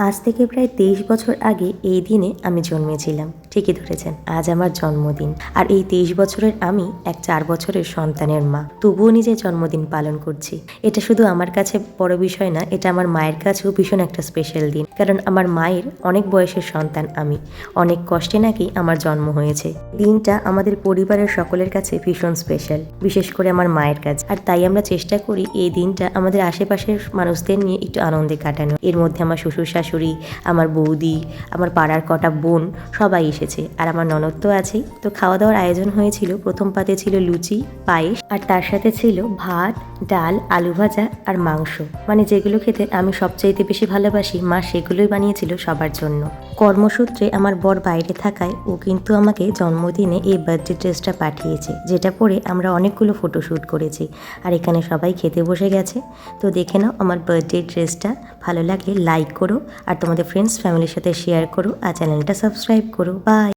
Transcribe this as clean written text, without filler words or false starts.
আজ থেকে প্রায় 23 বছর আগে এই দিনে আমি জন্মেছিলাম। ঠিকই ধরেছেন, আজ আমার জন্মদিন। আর এই 23 বছরের আমি এক 4 বছরের সন্তানের মা। তবুও নিজের জন্মদিন পালন করছি। এটা শুধু আমার কাছে বড় বিষয় না, এটা আমার মায়ের কাছেও ভীষণ একটা স্পেশাল দিন। কারণ আমার মায়ের অনেক বয়সের সন্তান আমি। অনেক কষ্টে নাকি আমার জন্ম হয়েছে। দিনটা আমাদের পরিবারের সকলের কাছে ভীষণ স্পেশাল, বিশেষ করে আমার মায়ের কাছে। আর তাই আমরা চেষ্টা করি এই দিনটা আমাদের আশেপাশের মানুষদের নিয়ে একটু আনন্দে কাটানো। এর মধ্যে আমার শ্বশুর শাশুড়ি, আমার বৌদি, আমার পাড়ার কটা বোন সবাই এসেছে। আর আমার ননদ তো আছেই। তো খাওয়া দাওয়ার আয়োজন হয়েছিল। প্রথম পাতে ছিল লুচি, পায়েস, আর তার সাথে ছিল ভাত, ডাল, আলু ভাজা আর মাংস। মানে যেগুলো খেতে আমি সবচাইতে বেশি ভালোবাসি, মা সেগুলোই বানিয়েছিল সবার জন্য। কর্মসূত্রে আমার বর বাইরে থাকায় ও কিন্তু আমাকে জন্মদিনে এই বার্থডে ড্রেসটা পাঠিয়েছে, যেটা পরে আমরা অনেকগুলো ফটোশ্যুট করেছি। আর এখানে সবাই খেতে বসে গেছে। তো দেখে নাও আমার বার্থডে ড্রেসটা। ভালো লাগলে লাইক করো, আর তোমাদের ফ্রেন্ডস ফ্যামিলির সাথে শেয়ার করো, আর চ্যানেলটা সাবস্ক্রাইব করো। বাই।